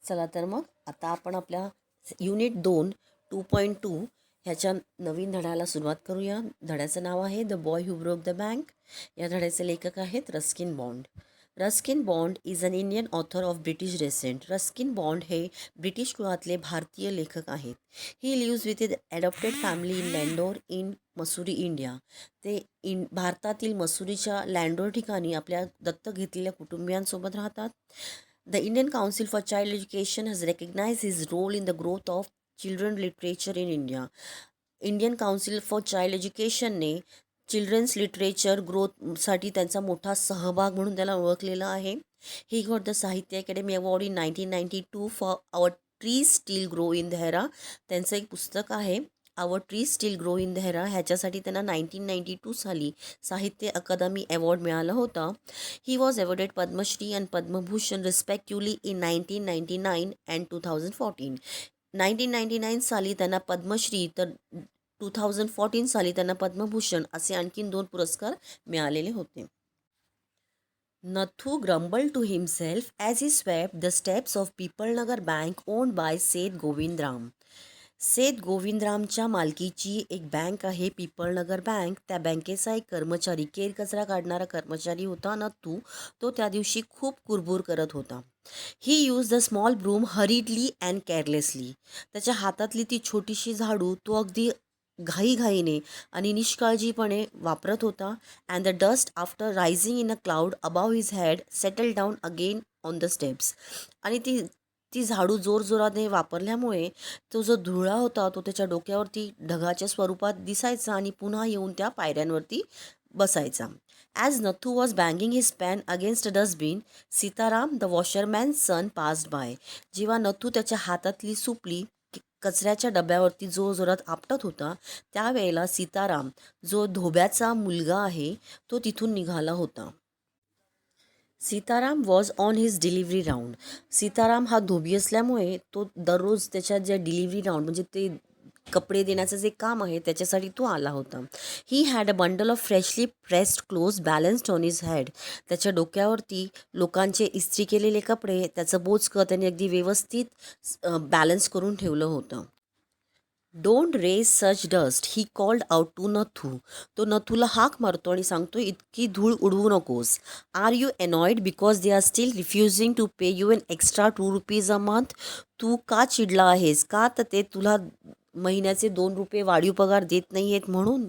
चला तर मग आता आपण आपल्या युनिट 2 ह्याच्या नवीन धड्याला सुरुवात करूया. धड्याचं नाव आहे the boy who broke the bank. या धड्याचे लेखक आहेत Ruskin Bond. Ruskin Bond is an Indian author of British descent. Ruskin Bond हे ब्रिटिश कुळातले भारतीय लेखक आहेत. He lives with his adopted family in Landour in Mussoorie India. ते भारतातील मसुरीच्या लँडोर ठिकाणी आपल्या दत्तक घेतलेल्या कुटुंबियांसोबत राहतात. The Indian Council for Child Education has recognized his role in the growth of children literature in India. Indian council for child एज्युकेशनने children's literature ग्रोथसाठी त्यांचा मोठा सहभाग म्हणून त्याला ओळखलेलं आहे. He got the Sahitya academy award in 1992 for our trees still grow in Dehra. त्यांचं एक पुस्तक आहे our trees still grow in Dehra. ह्याच्यासाठी त्यांना 1992 साली साहित्य अकादमी अवॉर्ड मिळाला होता. He was awarded Padmashri and Padmabhushan respectively in 1999 and 2014. 1999 साली त्यांना पद्मश्री तर 2014 साली त्यांना पद्मभूषण असे आणखीन 2 पुरस्कार मिळालेले होते. Nathu grumbled to himself as he swept the steps of Pipalnagar Bank owned by Seth Govindram. सेठ गोविंदरामच्या मालकीची एक बँक आहे पिपळनगर बँक. त्या बँकेचा एक कर्मचारी, केर कचरा काढणारा कर्मचारी होता नथू. तो त्या दिवशी खूप कुरबुर करत होता. He use the small broom hurriedly and carelessly. त्याच्या हातातली ती छोटीशी झाडू तो अगदी घाईघाईने आणि निष्काळजीपणे वापरत होता. And the dust after rising in a cloud above his head settle down again on the steps. आणि ती झाडू जोरजोराने वापरल्यामुळे तो जो धुळा होता तो त्याच्या डोक्यावरती ढगाच्या स्वरूपात दिसायचा आणि पुन्हा येऊन त्या पायऱ्यांवरती बसायचा. As Nathu was banging his pan against a dustbin, Sitaram the washerman son passed by. जेव्हा नथू त्याच्या हातातली सुपली कचऱ्याच्या डब्यावरती जोरजोरात आपटत होता त्यावेळेला सीताराम जो धोब्याचा मुलगा आहे तो तिथून निघाला होता. Sitaram was on his delivery round. Sitaram हा धोबी असल्यामुळे तो दररोज त्याच्या ज्या डिलिव्हरी राऊंड म्हणजे ते कपडे देण्याचं जे काम आहे त्याच्यासाठी तो आला होता. He had a bundle of freshly pressed close balanced on his head. त्याच्या डोक्यावरती लोकांचे इस्त्री केलेले कपडे, त्याचं बोचकं त्याने अगदी व्यवस्थित बॅलन्स करून ठेवलं होतं. Don't raise such dust he called out to Nathu. तो नथूला हाक मारतो आणि सांगतो इतकी धूळ उडवू नकोस. Are you annoyed because they are still refusing to pay you an extra ₹2 a month. तू का चिडला आहेस? का तर ते तुला महिन्याचे ₹2 वाढीव पगार देत नाही आहेत म्हणून.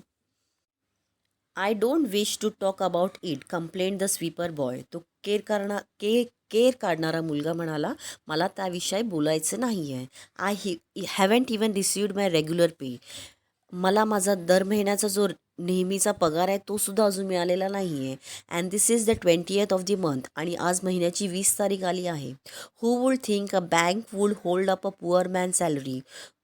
I don't wish to talk about it complaint the sweeper boy. तो केर काढणारा मुलगा म्हणाला मला त्याविषयी बोलायचं नाही आहे. I haven't even received my regular pay. मला माझा दर महिन्याचा जो नेहमीचा पगार आहे तो सुद्धा अजून मिळालेला नाही आहे. And this is the 20th of the month. आणि आज महिन्याची 20 तारीख आली आहे. Who would think a bank would hold up a poor man salary.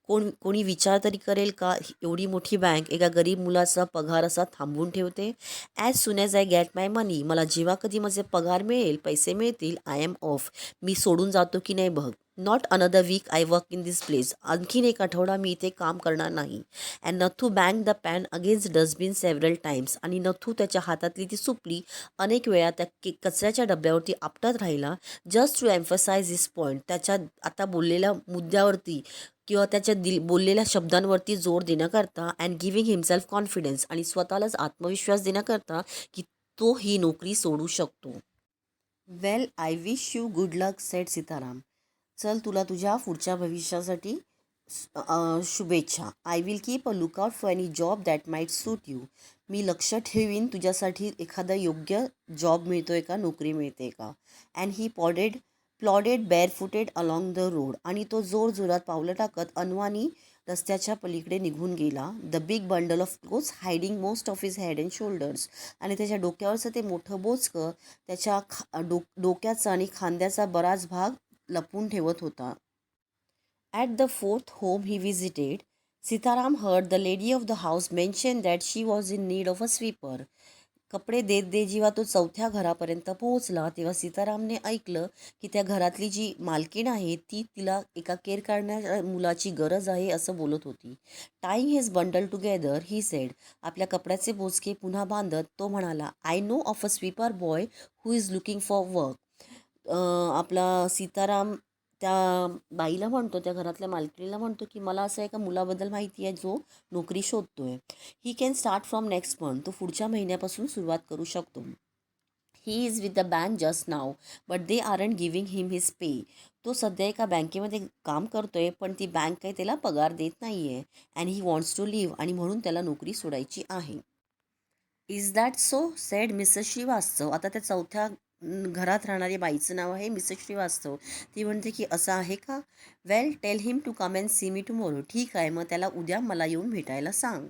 कोणी विचार तरी करेल का एवढी मोठी बँक एका गरीब मुलाचा पगार असा थांबवून ठेवते. As soon as I get my money. मला जेव्हा कधी माझे पगार मिळेल, पैसे मिळतील, आय एम ऑफ. मी सोडून जातो की नाही बघ. Not another week I work in this place. आणखीन एक आठवडा मी इथे काम करणार नाही. And Nathu bang the pan against dustbin several times. आणि नथू त्याच्या हातातली ती सुपली अनेक वेळा त्या कचऱ्याच्या डब्यावरती आपटत राहिला. Just to emphasise this point. त्याच्या आता बोललेल्या मुद्द्यावरती किंवा त्याच्या बोललेल्या शब्दांवरती जोर देण्याकरता. And giving himself confidence. आणि स्वतःलाच आत्मविश्वास देण्याकरता की तो ही नोकरी सोडू शकतो. Well I wish you good luck said Sitaram. चल तुला तुझ्या पुढच्या भविष्यासाठी शुभेच्छा. I will keep a lookout for any job that might suit you. मी लक्ष ठेवीन तुझ्यासाठी एखादा योग्य जॉब मिळतोय का, नोकरी मिळते का. And he plodded barefooted along the road. आणि तो जोरजोरात पावलं टाकत अनवाणी रस्त्याच्या पलीकडे निघून गेला. The big bundle of clothes hiding most of his head and shoulders. आणि त्याच्या डोक्यावरचं ते मोठं बोचकं त्याच्या डोक्याचा आणि खांद्याचा बराच भाग लपवून ठेवत होता. At the fourth home he visited, Sitaram heard the lady of the house mention that she was in need of a sweeper. कपडे देत दे जेव्हा तो 4थ्या घरापर्यंत पोहोचला तेव्हा सीतारामने ऐकलं की त्या घरातली जी मालकीण आहे ती तिला एका केर काढणाऱ्या मुलाची गरज आहे असं बोलत होती. टाईंग his bundle together he said. आपल्या कपड्याचे बोचके पुन्हा बांधत तो म्हणाला I know of a sweeper boy who is looking for work. आपला सीताराम त्या बाईला म्हणतो, त्या घरातल्या मालकिणीला म्हणतो की मला असं एका मुलाबद्दल माहिती आहे जो नोकरी शोधतोय. He can start from next month. तो पुढच्या महिन्यापासून सुरुवात करू शकतो. He is with the bank just now but they aren't giving him his pay. तो सध्या एका बँकेमध्ये काम करतोय पण ती बँक काही त्याला पगार देत नाही आहे. And he wants to leave, आणि म्हणून त्याला नोकरी सोडायची आहे. Is that so said Mrs Srivastava. आता त्या चौथ्या घरात राहणारी बाईचं नाव आहे मिसेस श्रीवास्तव. ती म्हणते की असं आहे का. Well tell him to come and see me tomorrow. ठीक आहे, मग त्याला उद्या मला येऊन भेटायला सांग.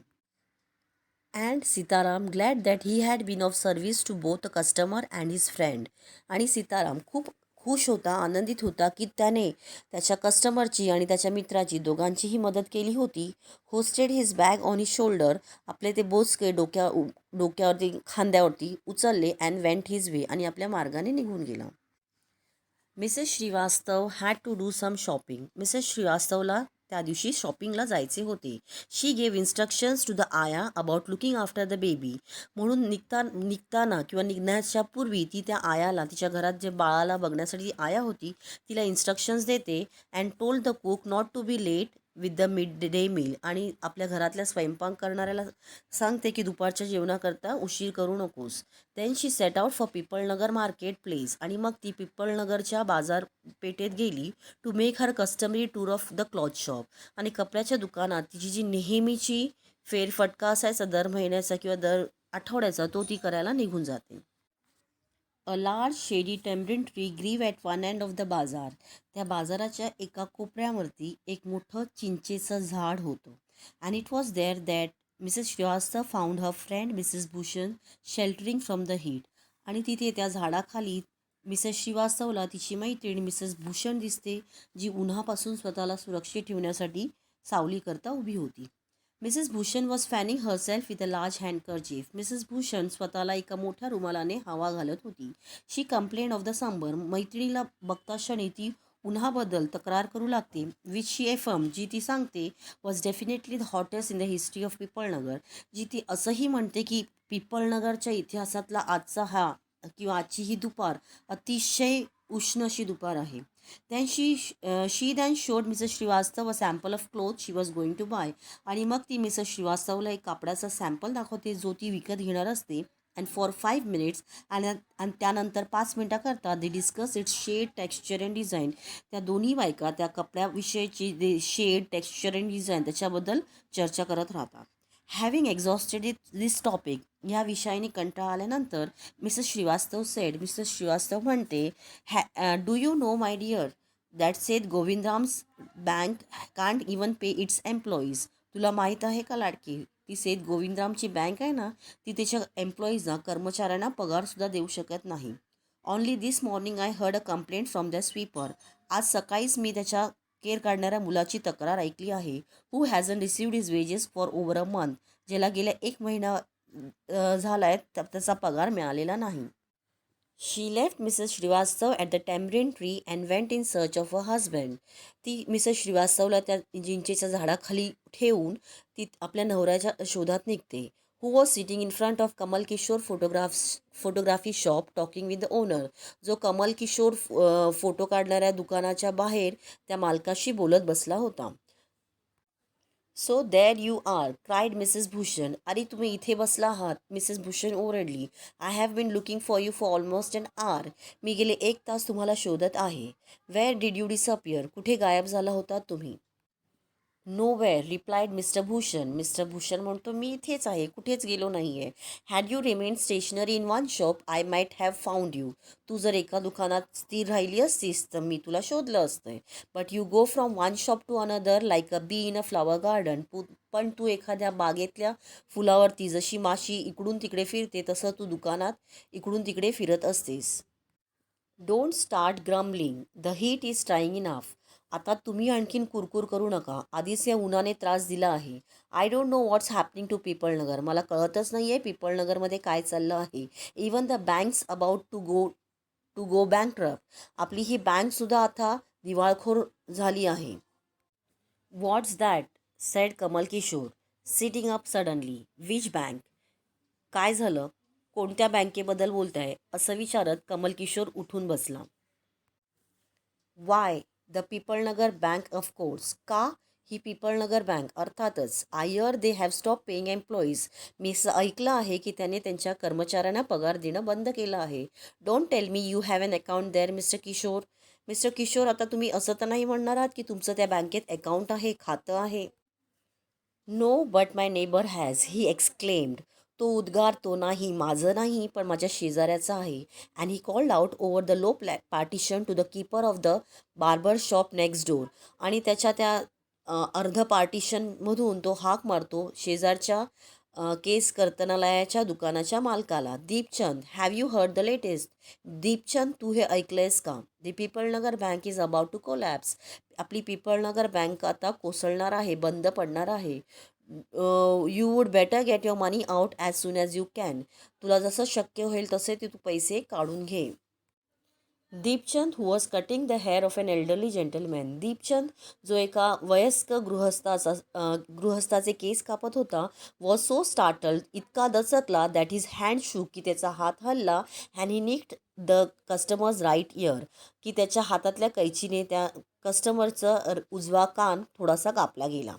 And Sitaram glad that he had been of service to both a customer and his friend. आणि सीताराम खूप खुश होता, आनंदित होता की त्याने त्याच्या कस्टमरची आणि त्याच्या मित्राची दोघांचीही मदत केली होती. Hosted his bag on his shoulder. आपले ते बोचके डोक्यावरती खांद्यावरती उचलले अँड वेंट हिज वे. आणि आपल्या मार्गाने निघून गेला. Mrs Shrivastava had to do some shopping. Mrs श्रीवास्तवला त्या दिवशी शॉपिंगला जायचे होते. She gave instructions to the ayah about looking after the baby. म्हणून निघताना किंवा निघण्याच्या पूर्वी ती त्या आयाला, तिच्या घरात जे बाळाला बघण्यासाठी आया होती, तिला इन्स्ट्रक्शन्स देते. And told the cook not to be late with the mid day meal. आणि आपल्या घरातल्या स्वयंपाक करणाऱ्याला सांगते की दुपारच्या जेवणाकरता उशीर करू नकोस. Then she set out for Pipalnagar market place. आणि मग ती पिपळनगरच्या बाजारपेठेत गेली to make her customary tour of the cloth shop. आणि कपड्याच्या दुकानात तिची जी नेहमीची फेरफटका असायचा दर महिन्याचा किंवा दर आठवड्याचा, तो ती करायला निघून जाते. अ लार्ज शेडी टेम्बरिन ट्री ग्रीव at one end of the बाजार. त्या बाजाराच्या एका कोपऱ्यावरती एक मोठं चिंचेचं झाड होतं. And it was there that Mrs Srivastava found her friend Mrs Bhushan sheltering from the heat. आणि तिथे त्या झाडाखाली मिसेस श्रीवास्तवला तिची मैत्रीण मिसेस भूषण दिसते, जी उन्हापासून स्वतःला सुरक्षित ठेवण्यासाठी सावलीकरता उभी होती. Mrs Bhushan was fanning herself with a large handkerchief. Mrs Bhushan स्वतःला एका मोठ्या रुमालाने हवा घालत होती. She complained of the summer. मैत्रिणीला बघता क्षणी ती उन्हाबद्दल तक्रार करू लागते. विच शी एफर्म, जी ती सांगते, was definitely the hottest in the history of Pipalnagar. जी ती असंही म्हणते की पिपळनगरच्या इतिहासातला आजचा हा किंवा आजची ही दुपार अतिशय उष्ण अशी दुपार आहे. Then she then showed Mrs Srivastava a sample of cloth she was going to buy. आणि मग ती मिसेस श्रीवास्तवला एक कापडाचा सॅम्पल दाखवते जो ती विकत घेणार असते. अँड फॉर 5 मिनिट्स, आणि त्यानंतर 5 मिनिटाकरता they discuss its shade, texture and design. त्या दोन्ही बायका त्या कपड्याविषयीची शेड, टेक्स्चर अँड डिझाईन त्याच्याबद्दल चर्चा करत राहतात. Having exhausted this topic. ह्या विषयाने कंटाळा आल्यानंतर मिसेस श्रीवास्तव म्हणते, do you know my dear that Seth Govindram's bank can't even pay its employees. तुला माहीत आहे का लाडकी, ती सेठ गोविंदरामची बँक आहे ना, ती त्याच्या एम्प्लॉईजना, कर्मचाऱ्यांना पगारसुद्धा देऊ शकत नाही. Only this morning I heard a complaint from the sweeper. आज सकाळीच मी त्याच्या केर काढणाऱ्या मुलाची तक्रार ऐकली आहे. Who hasn't received his wages for over a month. ज्याला गेल्या 1 महिना झालाय त्याचा पगार मिळालेला नाही. She left Mrs Shrivastava at the tamarind tree and went in search of a husband. ती मिसेस श्रीवास्तवला त्या चिंचेच्या झाडाखाली ठेवून ती आपल्या नवऱ्याच्या शोधात निघते. Who was sitting in front of Kamal Kishore photography shop talking with the owner. जो कमल किशोर फोटो काढणाऱ्या दुकानाच्या बाहेर त्या मालकाशी बोलत बसला होता. So there you are cried Mrs Bhushan. अरे तुम्ही इथे बसला आहात, मिसेस भूषण ओरडली. I have been looking for you for almost an hour. मी गेले 1 तास तुम्हाला शोधत आहे. Where did you disappear. कुठे गायब झाला होता तुम्ही. Nowhere replied Mr Bhushan. Mr Bhushan म्हणतो, मी इथेच आहे, कुठेच गेलो नाही आहे. Had you remain stationary in one shop I might have found you. तू जर एका दुकानात स्थिर राहिली असतीस तर मी तुला शोधलं असतं. But you go from one shop to another like a bee in a flower garden. पण तू एखाद्या बागेतल्या फुलावरती जशी माशी इकडून तिकडे फिरते तसं तू दुकानात इकडून तिकडे फिरत असतेस. Don't start grumbling the heat is trying enough. आता तुम्ही आणखीन कुरकुर करू नका, आधीच या उन्हाने त्रास दिला आहे. I don't know what's happening to Pipalnagar. मला कळतच नाही आहे पिपळनगरमध्ये काय चाललं आहे. Even the banks about to go bankrupt. आपली ही बँकसुद्धा आता दिवाळखोर झाली आहे. What's that said Kamal Kishore sitting up suddenly. Which bank. काय झालं, कोणत्या बँकेबद्दल बोलताय, असं विचारत कमल किशोर उठून बसला. Why the Pipalnagar bank of course. का? ही पिपळनगर बँक अर्थातच. I hear they have stop paying employees. मी ऐकलं आहे की त्याने त्यांच्या कर्मचाऱ्यांना पगार देणं बंद केलं आहे. Don't tell me you have an account there Mr Kishore. Mr Kishore, आता तुम्ही असं तर नाही म्हणणार आहात की तुमचं त्या बँकेत अकाउंट आहे, खातं आहे? No but my neighbour has, he exclaimed. तो उद्गार तो नाही, माझं नाही, पण माझ्या शेजाऱ्याचा आहे. And he called out over the low partition to the keeper of the barber shop next door. आणि त्याच्या त्या अर्ध पार्टिशनमधून तो हाक मारतो शेजारच्या केस कर्तनालयाच्या दुकानाच्या मालकाला. Deepchand, have you heard the latest? Deepchand, तू हे ऐकलंयस का? The Pipalnagar bank is about to collapse. आपली पिपळनगर बँक आता कोसळणार आहे, बंद पडणार आहे. You would better get your money out as soon as you can. तुला जसं शक्य होईल तसे ते तू पैसे काढून घे. Deepchand, who was cutting the hair of an elderly gentleman. Deepchand, जो एका वयस्क गृहस्थाचे केस कापत होता, वॉज सो स्टार्टल्ड, इतका दचकला, दॅट हिज हँड शूक, की त्याचा हात हलला. And he nicked the customer's right ear, की त्याच्या हातातल्या कैचीने त्या कस्टमरचं उजवा कान थोडासा कापला गेला.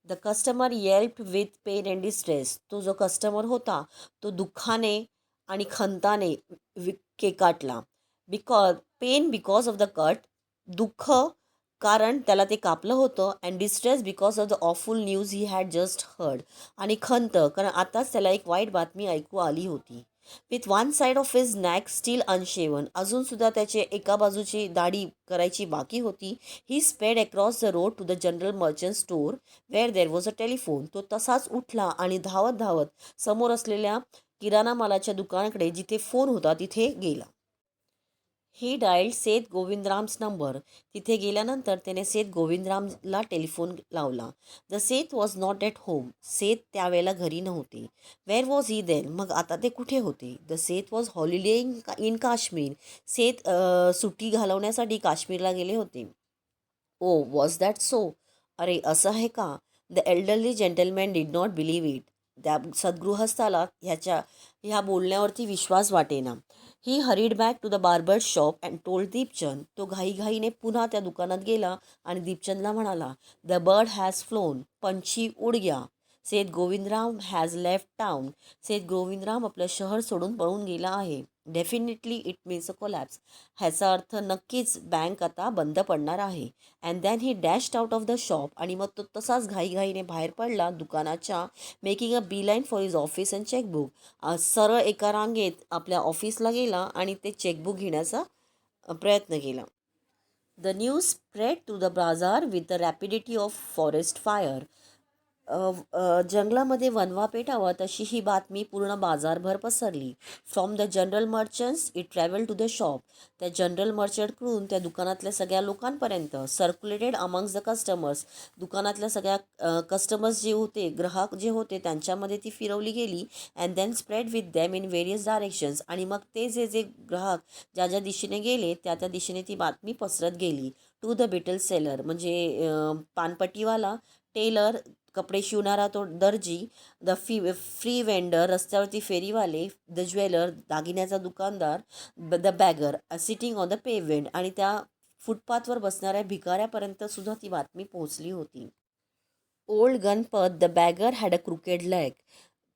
The customer yelped with pain and distress. तो जो कस्टमर होता तो दुःखाने आणि खंताने केकाटला. Pain because of the cut, दुःख कारण त्याला ते कापलं होतं. And distress because of the awful news he had just heard. आणि खंत कारण आताच त्याला एक वाईट बातमी ऐकू आली होती. With one side of his neck still unshaven, अजूनसुद्धा त्याचे एका बाजूची दाढी करायची बाकी होती. He sped across the road to the general merchant store where there was a telephone. तो तसाच उठला आणि धावत धावत समोर असलेल्या किराणा मालाच्या दुकानाकडे जिथे फोन होता तिथे गेला. He dialled Seth Govindram's number. तिथे गेल्यानंतर त्याने सेठ गोविंदरामला टेलिफोन लावला. The Seth was not at home. Seth त्यावेळेला घरी नव्हते. Where was he then? मग आता ते कुठे होते? The Seth was holiday in Kashmir. सेठ सुट्टी घालवण्यासाठी काश्मीरला गेले होते. Oh was that so? अरे असं आहे का? The elderly gentleman did not believe it. त्या सद्गृहस्थाला ह्या बोलण्यावरती विश्वास वाटेना. He hurried back to the barber shop and told Deepchand. तो घाईघाईने पुन्हा त्या दुकानात गेला आणि दीपचंदला म्हणाला, द बर्ड हॅज फ्लोन. पंछी उड गया. Seth Govindram has left town. Seth Govindram आपलं शहर सोडून पळून गेला आहे. Definitely it means a collapse. ह्याचा अर्थ नक्कीच बँक आता बंद पडणार आहे. And then he dashed out of the shop. आणि मग तो तसाच घाईघाईने बाहेर पडला दुकानाच्या. Making a bee line for his office and chequebook. सरळ एका रांगेत आपल्या ऑफिसला गेला आणि ते चेकबुक घेण्याचा प्रयत्न केला. The news spread to the bazaar with the rapidity of forest fire. जंगलामध्ये वनवा पेटावा तशी ही बातमी पूर्ण बाजारभर पसरली. From the general merchants it travel to the shop. त्या जनरल मर्चंटकडून त्या दुकानातल्या सगळ्या लोकांपर्यंत. Circulated amongst the customers. दुकानातल्या सगळ्या कस्टमर्स जे होते, ग्राहक जे होते, त्यांच्यामध्ये ती फिरवली गेली. And then spread with them in various directions. आणि मग ते जे जे ग्राहक ज्या ज्या दिशेने गेले त्या त्या दिशेने ती बातमी पसरत गेली. टू द बिटल सेलर, म्हणजे पानपट्टीवाला, टेलर, कपडे शिवणारा तो दर्जी, द फ्री वेंडर, रस्त्यावरती फेरीवाले, द ज्वेलर, दागिन्याचा दुकानदार, the beggar sitting on the pavement. आणि त्या फुटपाथवर बसणाऱ्या भिकाऱ्यापर्यंत सुद्धा ती बातमी पोहोचली होती. Old Ganpat the bagger had a crooked leg.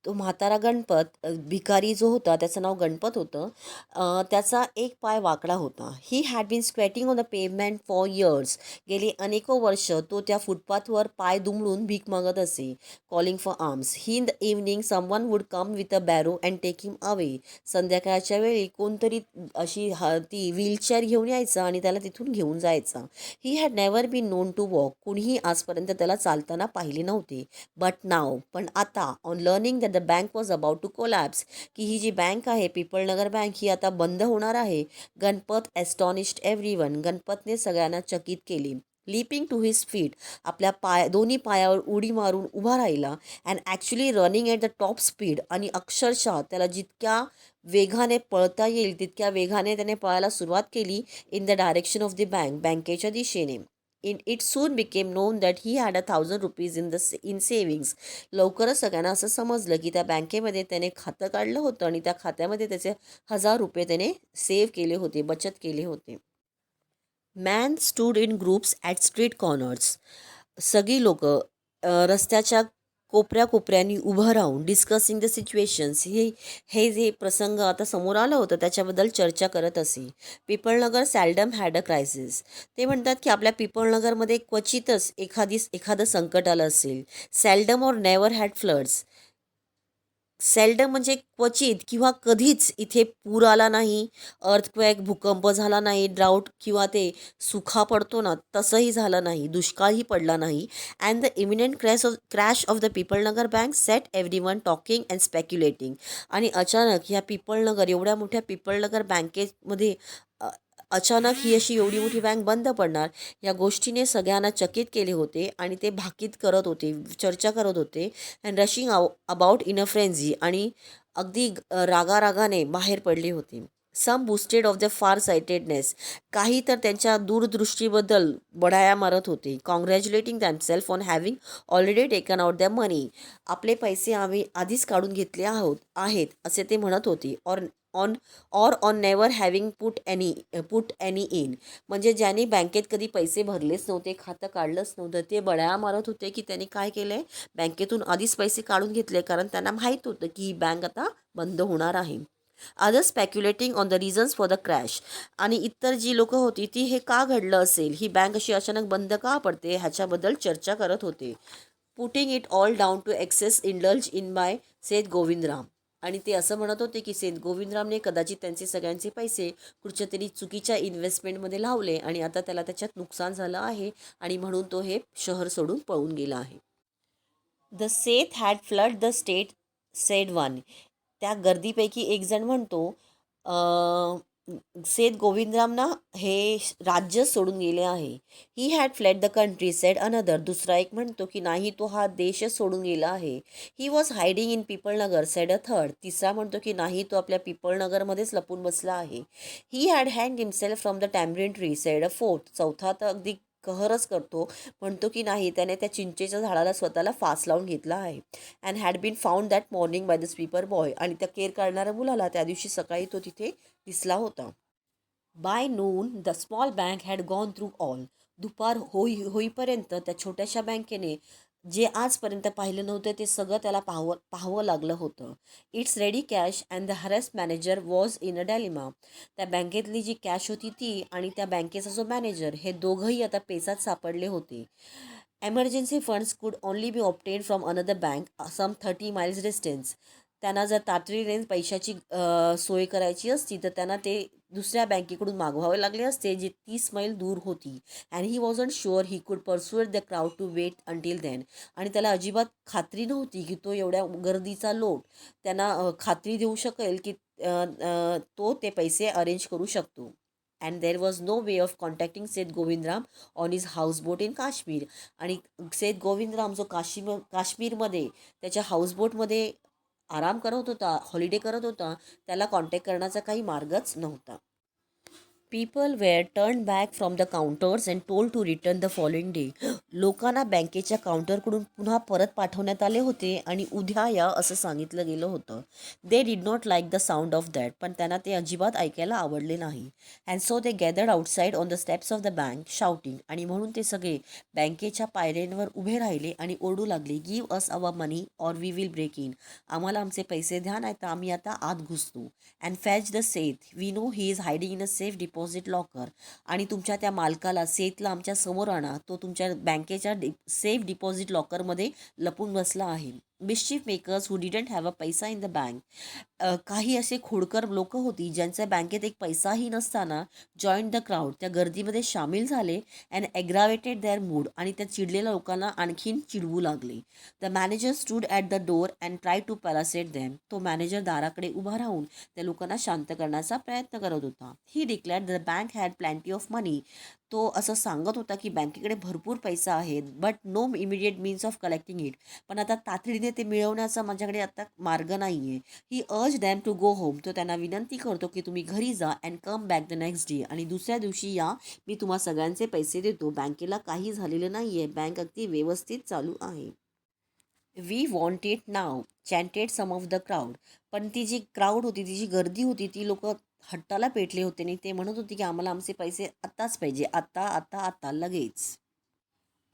तो म्हातारा गणपत, भिकारी जो होता त्याचं नाव गणपत होतं. त्याचा एक पाय वाकडा होता. He had been squatting on the pavement for years. गेली अनेको वर्ष तो त्या फुटपाथवर पाय दुमडून भीक मागत असे. Calling for alms. He in the evening someone would come with a barrow and take him away. संध्याकाळच्या वेळी कोणतरी ती व्हीलचेअर घेऊन यायचा आणि त्याला तिथून घेऊन जायचा. He had never been known to walk. कुणीही आजपर्यंत त्याला चालताना पाहिले नव्हते. बट नाव, पण आता, on learning that the bank was about to collapse, की ही जी बँक आहे पिपळनगर बँक ही आता बंद होणार आहे. गणपत ॲस्टॉनिश्ड एव्हरीवन. गणपतने सगळ्यांना चकित केले. Leaping to his feet. आपल्या दोन्ही पायावर उडी मारून उभा राहिला. And actually running at the top speed. आणि अक्षरशः त्याला जितक्या वेगाने पळता येईल तितक्या वेगाने त्याने पळायला सुरुवात केली. In the direction of the bank. बँकेच्या दिशेने. It soon became non that he had 1,000 rupees in savings. लवकरच सगळ्यांना असं समजलं की त्या बँकेमध्ये त्याने खातं काढलं होतं आणि त्या खात्यामध्ये त्याचे 1,000 रुपये त्याने सेव्ह केले होते, बचत केले होते. Man stood in groups at street corners. सगळी लोक रस्त्याच्या कोपऱ्या कोपऱ्यांनी उभं राहून डिस्कसिंग द सिच्युएशन्स, हे जे प्रसंग आता समोर आलं होतं त्याच्याबद्दल चर्चा करत असे. पिपळनगर सॅल्डम हॅड अ क्रायसिस. ते म्हणतात की आपल्या पिपळनगरमध्ये क्वचितच एखादं संकट आलं असेल. सॅल्डम और नेवर हॅड फ्लड्स. सेल्डम म्हणजे क्वचित किंवा कधीच इथे पूर आला नाही, अर्थक्वेक भूकंप झाला नाही, ड्राऊट किंवा ते सुखा पडतो ना तसंही झालं नाही, दुष्काळही पडला नाही. And the imminent crash of the Pipalnagar bank set everyone talking and speculating. आणि अचानक ह्या पिपळनगर, एवढ्या मोठ्या पिपळनगर बँकेमध्ये अचानक ही अशी एवढी मोठी बँक बंद पडणार या गोष्टीने सगळ्यांना चकित केले होते आणि ते भाकीत करत होते, चर्चा करत होते. And rushing about in a frenzy. आणि अगदी रागारागाने बाहेर पडले होते. Some boasted of the far sightedness. काही तर त्यांच्या दूरदृष्टीबद्दल बढाया मारत होते. Congratulating themselves on having already taken out the money. आपले पैसे आम्ही आधीच काढून घेतले आहेत असे ते म्हणत होते. On on never having put any in. म्हणजे ज्यांनी बँकेत कधी पैसे भरलेच नव्हते, खातं काढलंच नव्हतं, ते बड्या मारत होते की त्यांनी काय केलं आहे, बँकेतून आधीच पैसे काढून घेतले, कारण त्यांना माहीत होतं की ही बँक आता बंद होणार आहे. Other speculating on the reasons for the crash. आणि इतर जी लोकं होती ती हे का घडलं असेल, ही बँक अशी अचानक बंद का पडते ह्याच्याबद्दल चर्चा करत होते. Putting it all down to excess indulgence by Seth Govindram. आणि ते असं म्हणत होते की सेठ गोविंदरामने कदाचित त्यांचे सगळ्यांचे पैसे कुठच्या तरी चुकीच्या इन्व्हेस्टमेंटमध्ये लावले आणि आता त्याला त्याच्यात नुकसान झालं आहे आणि म्हणून तो हे शहर सोडून पळून गेला आहे. The Seth had flood the state, sed one. त्या गर्दीपैकी एक जण म्हणतो, सेठ गोविंदराम ना हे राज्य सोडून गेले आहे. He had fled the country, sed another. दुसरा एक म्हणतो की नाही, तो हा देशच सोडून गेला आहे. He was hiding in Pipalnagar, said a third. तिसरा म्हणतो की नाही, तो आपल्या पिपळनगरमध्येच लपून बसला आहे. He had hang himself from the tamarind tree, sed a fourth. चौथा तर अगदी कहरच करतो, म्हणतो की नाही, त्याने त्या चिंचेच्या झाडाला स्वतःला फास लावून घेतला आहे. And had been found that morning by the sweeper boy. आणि त्या केर काढणाऱ्या मुलाला त्या दिवशी सकाळी तो तिथे दिसला होता. By noon the small bank had gone through all. दुपार होईपर्यंत त्या छोट्याशा बँकेने जे आजपर्यंत पाहिलं नव्हतं ते सगळं त्याला पाहावं लागलं होतं. Its ready cash and the harassed manager was in a dilemma. त्या बँकेतली जी कॅश होती ती आणि त्या बँकेचा जो मॅनेजर, हे दोघंही आता पेचात सापडले होते. Emergency funds could only be obtained from another bank some 30 miles distance. त्यांना जर तातडीने पैशाची सोय करायची असती तर त्यांना ते दुसऱ्या बँकेकडून मागवावे लागले असते, जी 30 मैल दूर होती. And he wasn't sure he could persuade the crowd to wait until then. आणि त्याला अजिबात खात्री नव्हती की तो एवढ्या गर्दीचा लोट त्यांना खात्री देऊ शकेल की तो ते पैसे अरेंज करू शकतो. And there was no way of contacting Seth Govindram on his houseboat in Kashmir. आणि सेठ गोविंदराम जो काश्मीरमध्ये त्याच्या हाऊसबोटमध्ये आराम करत होता, हॉलिडे करत होता, त्याला कॉन्टॅक्ट करण्याचा काही मार्गच नव्हता. People were turn back from the counters and told to return the following day. लोकांना बँकेच्या काउंटरकडून पुन्हा परत पाठवण्यात आले होते आणि उद्या या असं सांगितलं गेलं होतं. They did not like the sound of that. पण त्यांना ते अजिबात ऐकायला आवडले नाही. And so they gathered outside on the steps of the bank shouting. आणि म्हणून ते सगळे बँकेच्या पायऱ्यांवर उभे राहिले आणि ओरडू लागले, give us our money or we will break in. आम्हाला आमचे पैसे द्या, नाही तर आम्ही आता आत घुसतो. And fetch the Seth, we know he is hiding in a safe deposit locker. आणि तुमच्या त्या मालकाला, सेथला आमच्या समोर आणा, तो तुमच्या बँकेच्या सेफ डिपॉझिट लॉकरमध्ये लपून बसला आहे. Mischief makers who didn't have a पैसा इन द बँक. काही असे खोडकर लोक होती ज्यांच्या बँकेत एक पैसाही नसताना जॉईन द क्राऊड, त्या गर्दीमध्ये सामील झाले. And aggravated their mood. आणि त्या चिडलेल्या लोकांना आणखीन चिडवू लागले. The manager stood at the door and try to pacify them. तो मॅनेजर दाराकडे उभा राहून त्या लोकांना शांत करण्याचा प्रयत्न करत होता. He declared the bank had plenty of money. तो असं सांगत होता की बँकेकडे भरपूर पैसा आहे, but no immediate means of collecting it. पण आता तातडीने ते मिळवण्याचा माझ्याकडे आता मार्ग नाही आहे. ही अर्ज दॅम टू गो होम. तो त्यांना विनंती करतो की तुम्ही घरी जा and come back the next day. आणि दुसऱ्या दिवशी या, मी तुम्हा सगळ्यांचे पैसे देतो. बँकेला काही झालेलं नाही आहे, बँक अगदी व्यवस्थित चालू आहे. We want it now, chanted some of the crowd. पण ती जी क्राऊड होती, ती जी गर्दी होती, ती लोक हट्टाला पेटले होते आणि ते म्हणत होते की आम्हाला आमचे पैसे आत्ताच पाहिजे, आत्ता आत्ता आत्ता लगेच.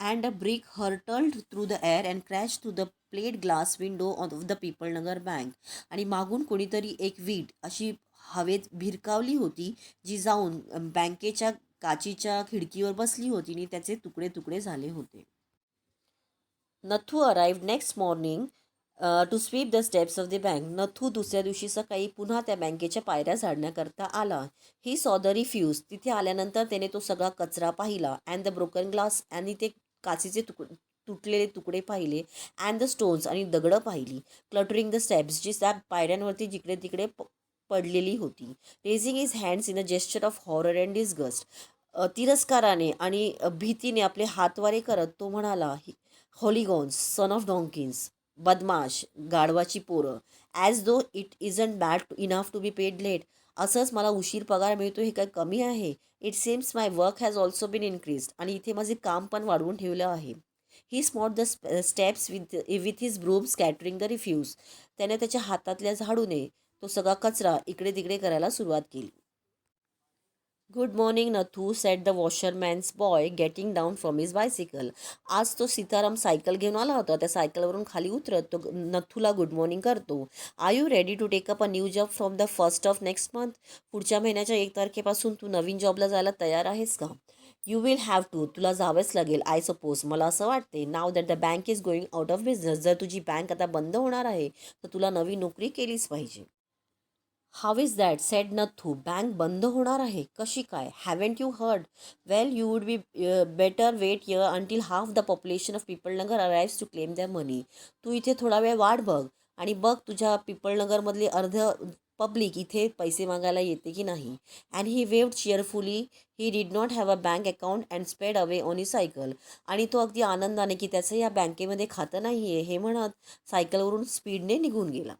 And a brick hurtled through the air and crash through the plate glass window of the Pipalnagar bank. आणि मागून कोणीतरी एक वीट अशी हवेत भिरकावली होती, जी जाऊन बँकेच्या काचीच्या खिडकीवर बसली होती आणि त्याचे तुकडे तुकडे झाले होते. Nathu arrived next morning to sweep the steps of the bank. Nathu दुसऱ्या दिवशी सकाळी पुन्हा त्या बँकेच्या पायऱ्या झाडण्याकरता आला. He saw the refuse. तिथे आल्यानंतर त्याने तो सगळा कचरा पाहिला. And the broken glass. आणि ते काचेचे तुटलेले तुकडे पाहिले. And the stones. आणि दगडं पाहिली. Cluttering the steps. जी त्या पायऱ्यांवरती जिकडे तिकडे पडलेली होती. Raising his hands in a gesture of horror and disgust. तिरस्काराने आणि भीतीने आपले हातवारे करत तो म्हणाला, हॉलिगॉन्स, सन ऑफ डॉन्किन्स, बदमाश, गाढवाची पोरं, as though it isn't bad enough to be paid late. असंच मला उशीर पगार मिळतो हे काय कमी आहे? It seems my work has also been increased. आणि इथे माझे काम पण वाढवून ठेवलं आहे. He smote the steps with his broom scattering the refuse. त्याने त्याच्या हातातल्या झाडूने तो सगळा कचरा इकडे तिकडे करायला सुरुवात केली. Good morning Nathu, said the washerman's boy getting down from his bicycle. आज तो सीताराम सायकल घेऊन आला होता. त्या सायकलवरून खाली उतरत तो नथूला गुड मॉर्निंग करतो. Are you ready to take up a new job from the 1st of next month. पुढच्या महिन्याच्या 1 तारखेपासून तू नवीन जॉबला जायला तयार आहेस का? You will have to. तुला जावंच लागेल. I suppose. मला असं वाटते. Now that the bank is going out of business. जर तुझी बँक आता बंद होणार आहे तर तुला नवी नोकरी केलीच पाहिजे. How is that, said Nathu. Bank बंद होणार आहे? कशी काय? Haven't you heard? Well, you would be better wait here until half the population of Pipalnagar arrives to claim their money. तू इथे थोडा वेळ वाट बघ आणि बघ तुझ्या पीपलनगरमधले अर्ध पब्लिक इथे पैसे मागायला येते की नाही. And he waved cheerfully. He did not have a bank account and sped away on he cycle. आणि तो अगदी आनंदाने की त्याचं या बँकेमध्ये खातं नाही आहे हे म्हणत सायकलवरून स्पीडने निघून गेला.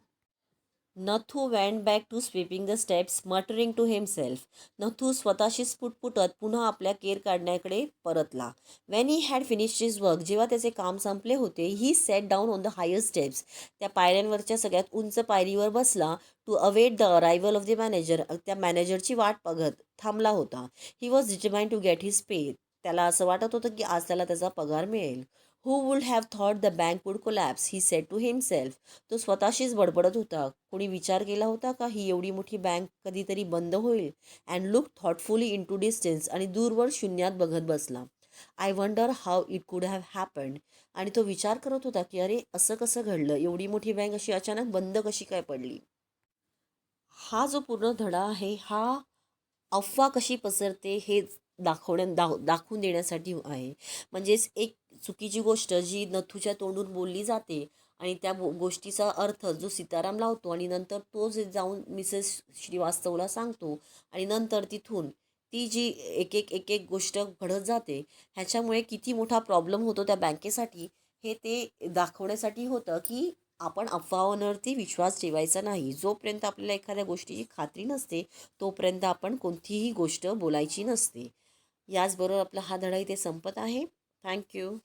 Nathu went back to sweeping the steps muttering to himself. Nathu स्वतःशीच पुटपुटत पुन्हा आपल्या केर काढण्याकडे परतला. When he had finished his work. जेव्हा त्याचे काम संपले होते, he sat down on the higher steps. त्या पायऱ्यांवरच्या सगळ्यात उंच पायरीवर बसला. To await the arrival of the manager. त्या मॅनेजरची वाट बघत थांबला होता. He was determined to get his pay. त्याला असं वाटत होतं की आज त्याला त्याचा पगार मिळेल. Who would have thought the bank would collapse, he said to himself. तो स्वतःशीच बडबडत होता. कोणी विचार केला होता का ही एवढी मोठी बँक कधीतरी बंद होईल? And look thoughtfully into distance. आणि दूरवर शून्यात बघत बसला. I wonder how it could have happened. आणि तो विचार करत होता की अरे असं कसं घडलं? एवढी मोठी बँक अशी अचानक बंद कशी काय पडली? हा जो पूर्ण धडा आहे हा अफवा कशी पसरते हे दाखवून देण्यासाठी आहे. म्हणजेच एक चुकीची गोष्ट जी नथूच्या तोंडून बोलली जाते आणि त्या गोष्टीचा अर्थ जो सीताराम लावतो आणि नंतर तो जे जाऊन मिसेस श्रीवास्तवला सांगतो आणि नंतर तिथून ती जी एक एक गोष्ट घडत जाते, ह्याच्यामुळे किती मोठा प्रॉब्लेम होतो त्या बँकेसाठी हे ते दाखवण्यासाठी होतं की आपण अफवांवरती विश्वास ठेवायचा नाही. जोपर्यंत आपल्याला एखाद्या गोष्टीची खात्री नसते तोपर्यंत आपण कोणतीही गोष्ट बोलायची नसते. याचबरोबर आपला हा धडा इथे संपत आहे. थँक्यू.